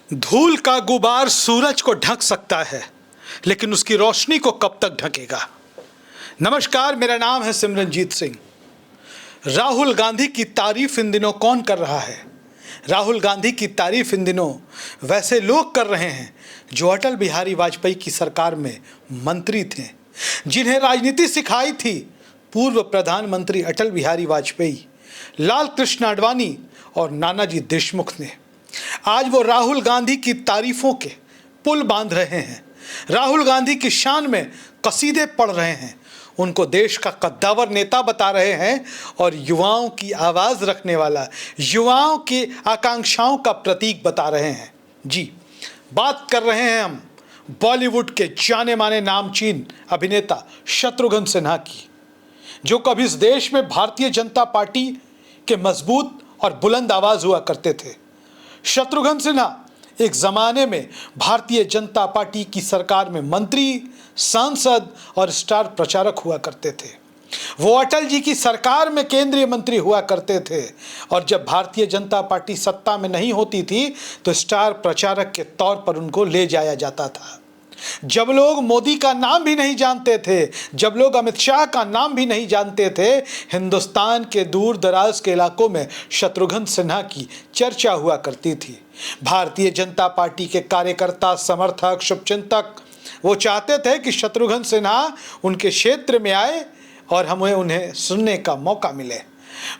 धूल का गुबार सूरज को ढक सकता है, लेकिन उसकी रोशनी को कब तक ढकेगा। नमस्कार, मेरा नाम है सिमरनजीत सिंह। राहुल गांधी की तारीफ इन दिनों कौन कर रहा है? राहुल गांधी की तारीफ इन दिनों वैसे लोग कर रहे हैं जो अटल बिहारी वाजपेयी की सरकार में मंत्री थे, जिन्हें राजनीति सिखाई थी पूर्व प्रधानमंत्री अटल बिहारी वाजपेयी, लाल कृष्ण आडवाणी और नानाजी देशमुख ने। आज वो राहुल गांधी की तारीफों के पुल बांध रहे हैं, राहुल गांधी की शान में कसीदे पढ़ रहे हैं, उनको देश का कद्दावर नेता बता रहे हैं और युवाओं की आवाज़ रखने वाला, युवाओं की आकांक्षाओं का प्रतीक बता रहे हैं। जी, बात कर रहे हैं हम बॉलीवुड के जाने माने नामचीन अभिनेता शत्रुघ्न सिन्हा की, जो कभी इस देश में भारतीय जनता पार्टी के मजबूत और बुलंद आवाज़ हुआ करते थे। शत्रुघ्न सिन्हा एक ज़माने में भारतीय जनता पार्टी की सरकार में मंत्री, सांसद और स्टार प्रचारक हुआ करते थे। वो अटल जी की सरकार में केंद्रीय मंत्री हुआ करते थे और जब भारतीय जनता पार्टी सत्ता में नहीं होती थी तो स्टार प्रचारक के तौर पर उनको ले जाया जाता था। जब लोग मोदी का नाम भी नहीं जानते थे, जब लोग अमित शाह का नाम भी नहीं जानते थे, हिंदुस्तान के दूर दराज के इलाकों में शत्रुघ्न सिन्हा की चर्चा हुआ करती थी। भारतीय जनता पार्टी के कार्यकर्ता, समर्थक, शुभचिंतक वो चाहते थे कि शत्रुघ्न सिन्हा उनके क्षेत्र में आए और हमें उन्हें सुनने का मौका मिले।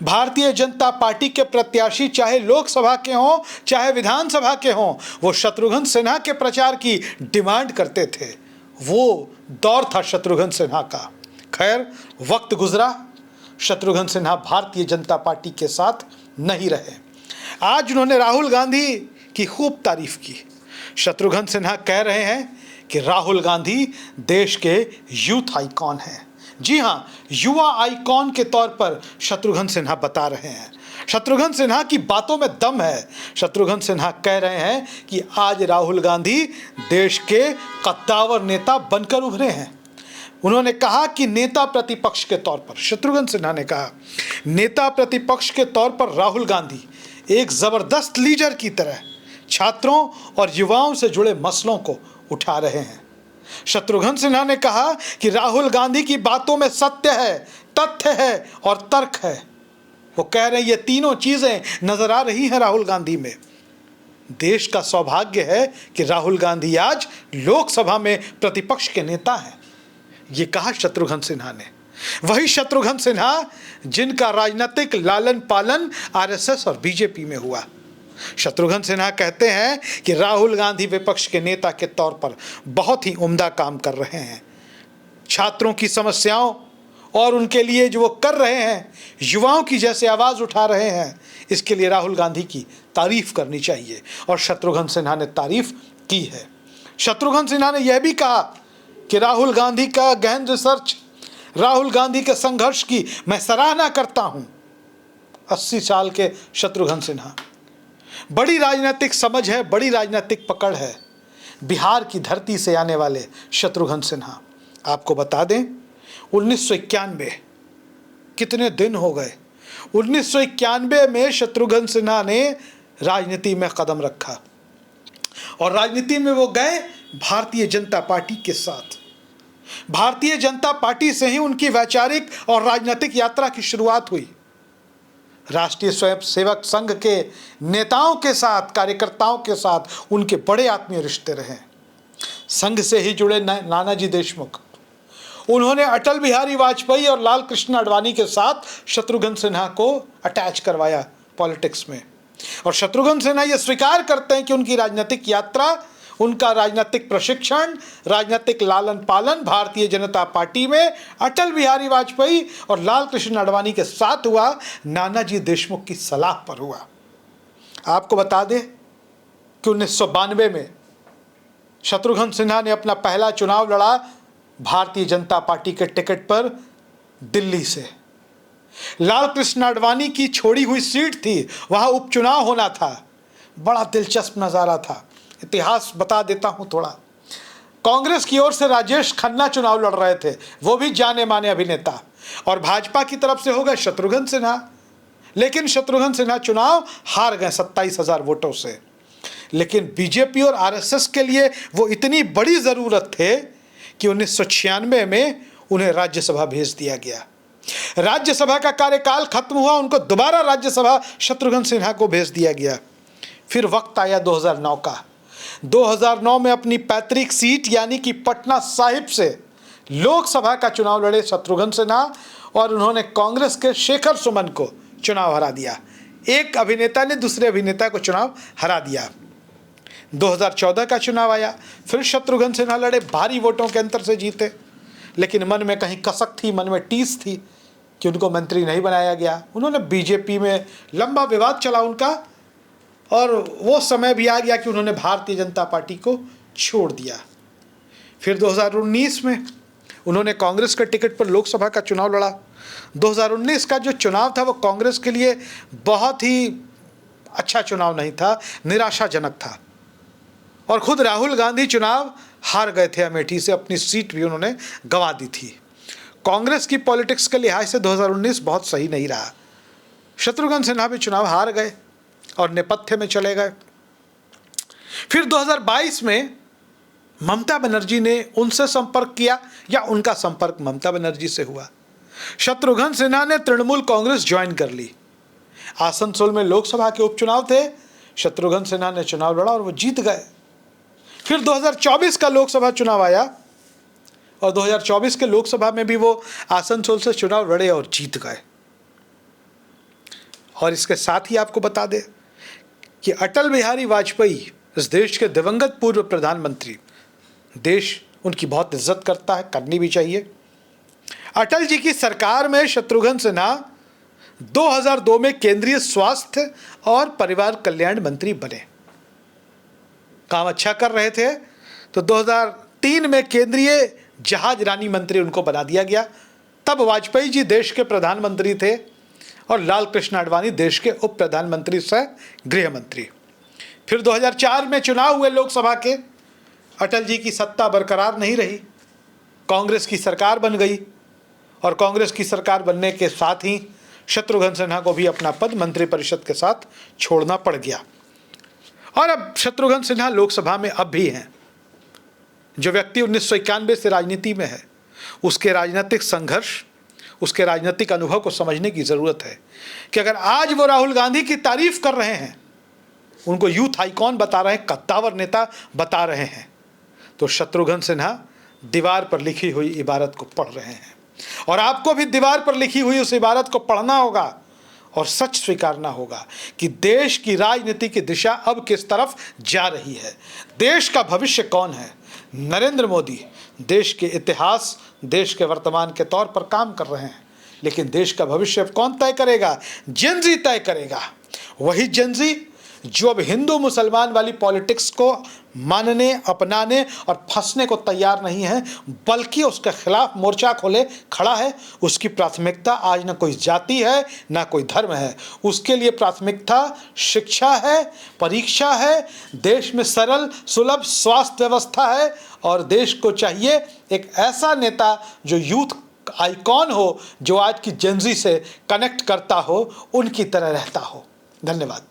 भारतीय जनता पार्टी के प्रत्याशी चाहे लोकसभा के हों चाहे विधानसभा के हों, वो शत्रुघ्न सिन्हा के प्रचार की डिमांड करते थे। वो दौर था शत्रुघ्न सिन्हा का। खैर, वक्त गुजरा, शत्रुघ्न सिन्हा भारतीय जनता पार्टी के साथ नहीं रहे। आज उन्होंने राहुल गांधी की खूब तारीफ की। शत्रुघ्न सिन्हा कह रहे हैं कि राहुल गांधी देश के यूथ आइकॉन हैं। जी हाँ, युवा आइकॉन के तौर पर शत्रुघ्न सिन्हा बता रहे हैं। शत्रुघ्न सिन्हा की बातों में दम है। शत्रुघ्न सिन्हा कह रहे हैं कि आज राहुल गांधी देश के कद्दावर नेता बनकर उभरे हैं। उन्होंने कहा कि नेता प्रतिपक्ष के तौर पर, शत्रुघ्न सिन्हा ने कहा, नेता प्रतिपक्ष के तौर पर राहुल गांधी एक ज़बरदस्त लीडर की तरह छात्रों और युवाओं से जुड़े मसलों को उठा रहे हैं। शत्रुघ्न सिन्हा ने कहा कि राहुल गांधी की बातों में सत्य है, तथ्य है और तर्क है। वो कह रहे हैं ये तीनों चीजें नजर आ रही हैं राहुल गांधी में। देश का सौभाग्य है कि राहुल गांधी आज लोकसभा में प्रतिपक्ष के नेता हैं। ये कहा शत्रुघ्न सिन्हा ने। वही शत्रुघ्न सिन्हा जिनका राजनीतिक लालन पालन आरएसएस और बीजेपी में हुआ। शत्रुघ्न सिन्हा कहते हैं कि राहुल गांधी विपक्ष के नेता के तौर पर बहुत ही उम्दा काम कर रहे हैं। छात्रों की समस्याओं और उनके लिए जो वो कर रहे हैं, युवाओं की जैसे आवाज़ उठा रहे हैं, इसके लिए राहुल गांधी की तारीफ करनी चाहिए और शत्रुघ्न सिन्हा ने तारीफ की है। शत्रुघ्न सिन्हा ने यह भी कहा कि राहुल गांधी का गहन रिसर्च, राहुल गांधी के संघर्ष की मैं सराहना करता हूँ। 80 साल के शत्रुघ्न सिन्हा, बड़ी राजनीतिक समझ है, बड़ी राजनीतिक पकड़ है। बिहार की धरती से आने वाले शत्रुघ्न सिन्हा, आपको बता दें 1991, कितने दिन हो गए, 1991 में शत्रुघ्न सिन्हा ने राजनीति में कदम रखा और राजनीति में वो गए भारतीय जनता पार्टी के साथ। भारतीय जनता पार्टी से ही उनकी वैचारिक और राजनीतिक यात्रा की शुरुआत हुई। राष्ट्रीय स्वयंसेवक संघ के नेताओं के साथ, कार्यकर्ताओं के साथ उनके बड़े आत्मीय रिश्ते रहे। संघ से ही जुड़े नानाजी देशमुख, उन्होंने अटल बिहारी वाजपेयी और लाल कृष्ण आडवाणी के साथ शत्रुघ्न सिन्हा को अटैच करवाया पॉलिटिक्स में। और शत्रुघ्न सिन्हा ये स्वीकार करते हैं कि उनकी राजनीतिक यात्रा, उनका राजनीतिक प्रशिक्षण, राजनीतिक लालन पालन भारतीय जनता पार्टी में अटल बिहारी वाजपेयी और लाल कृष्ण आडवाणी के साथ हुआ, नानाजी देशमुख की सलाह पर हुआ। आपको बता दें कि 1992 में शत्रुघ्न सिन्हा ने अपना पहला चुनाव लड़ा भारतीय जनता पार्टी के टिकट पर दिल्ली से। लाल कृष्ण आडवाणी की छोड़ी हुई सीट थी, वहाँ उपचुनाव होना था। बड़ा दिलचस्प नज़ारा था। इतिहास बता देता हूँ थोड़ा। कांग्रेस की ओर से राजेश खन्ना चुनाव लड़ रहे थे, वो भी जाने माने अभिनेता, और भाजपा की तरफ से हो गए शत्रुघ्न सिन्हा। लेकिन शत्रुघ्न सिन्हा चुनाव हार गए 27,000 वोटों से। लेकिन बीजेपी और आरएसएस के लिए वो इतनी बड़ी ज़रूरत थे कि 1996 में उन्हें राज्यसभा भेज दिया गया। राज्यसभा का कार्यकाल खत्म हुआ, उनको दोबारा राज्यसभा शत्रुघ्न सिन्हा को भेज दिया गया। फिर वक्त आया 2009 का। 2009 में अपनी पैतृक सीट यानी कि पटना साहिब से लोकसभा का चुनाव लड़े शत्रुघ्न सिन्हा और उन्होंने कांग्रेस के शेखर सुमन को चुनाव हरा दिया। एक अभिनेता ने दूसरे अभिनेता को चुनाव हरा दिया। 2014 का चुनाव आया, फिर शत्रुघ्न सिन्हा लड़े, भारी वोटों के अंतर से जीते, लेकिन मन में कहीं कसक थी, मन में टीस थी कि उनको मंत्री नहीं बनाया गया। उन्होंने बीजेपी में लंबा विवाद चला उनका, और वो समय भी आ गया कि उन्होंने भारतीय जनता पार्टी को छोड़ दिया। फिर 2019 में उन्होंने कांग्रेस के टिकट पर लोकसभा का चुनाव लड़ा। 2019 का जो चुनाव था वो कांग्रेस के लिए बहुत ही अच्छा चुनाव नहीं था, निराशाजनक था, और खुद राहुल गांधी चुनाव हार गए थे अमेठी से, अपनी सीट भी उन्होंने गंवा दी थी। कांग्रेस की पॉलिटिक्स के लिहाज से 2019 बहुत सही नहीं रहा। शत्रुघ्न सिन्हा भी चुनाव हार गए और नेपथ्य में चले गए। फिर 2022 में ममता बनर्जी ने उनसे संपर्क किया या उनका संपर्क ममता बनर्जी से हुआ। शत्रुघ्न सिन्हा ने तृणमूल कांग्रेस ज्वाइन कर ली। आसनसोल में लोकसभा के उपचुनाव थे, शत्रुघ्न सिन्हा ने चुनाव लड़ा और वो जीत गए। फिर 2024 का लोकसभा चुनाव आया और 2024 के लोकसभा में भी वो आसनसोल से चुनाव लड़े और जीत गए। और इसके साथ ही आपको बता दें कि अटल बिहारी वाजपेयी इस देश के दिवंगत पूर्व प्रधानमंत्री, देश उनकी बहुत इज्जत करता है, करनी भी चाहिए। अटल जी की सरकार में शत्रुघ्न सिन्हा 2002 में केंद्रीय स्वास्थ्य और परिवार कल्याण मंत्री बने। काम अच्छा कर रहे थे तो 2003 में केंद्रीय जहाज रानी मंत्री उनको बना दिया गया। तब वाजपेयी जी देश के प्रधानमंत्री थे और लाल कृष्ण आडवाणी देश के उप प्रधानमंत्री सह गृह मंत्री। फिर 2004 में चुनाव हुए लोकसभा के, अटल जी की सत्ता बरकरार नहीं रही, कांग्रेस की सरकार बन गई और कांग्रेस की सरकार बनने के साथ ही शत्रुघ्न सिन्हा को भी अपना पद मंत्रिपरिषद के साथ छोड़ना पड़ गया। और अब शत्रुघ्न सिन्हा लोकसभा में अब भी हैं। जो व्यक्ति 1991 से राजनीति में है, उसके राजनीतिक संघर्ष, उसके राजनीतिक अनुभव को समझने की ज़रूरत है कि अगर आज वो राहुल गांधी की तारीफ कर रहे हैं, उनको यूथ आइकॉन बता रहे हैं, कद्दावर नेता बता रहे हैं, तो शत्रुघ्न सिन्हा दीवार पर लिखी हुई इबारत को पढ़ रहे हैं। और आपको भी दीवार पर लिखी हुई उस इबारत को पढ़ना होगा और सच स्वीकारना होगा कि देश की राजनीति की दिशा अब किस तरफ जा रही है। देश का भविष्य कौन है? नरेंद्र मोदी देश के इतिहास, देश के वर्तमान के तौर पर काम कर रहे हैं, लेकिन देश का भविष्य अब कौन तय करेगा? जेन ज़ी तय करेगा। वही जेन ज़ी जो अब हिंदू मुसलमान वाली पॉलिटिक्स को मानने, अपनाने और फंसने को तैयार नहीं है, बल्कि उसके खिलाफ मोर्चा खोले खड़ा है। उसकी प्राथमिकता आज न कोई जाति है, ना कोई धर्म है। उसके लिए प्राथमिकता शिक्षा है, परीक्षा है, देश में सरल सुलभ स्वास्थ्य व्यवस्था है, और देश को चाहिए एक ऐसा नेता जो यूथ आइकॉन हो, जो आज की जेन ज़ी से कनेक्ट करता हो, उनकी तरह रहता हो। धन्यवाद।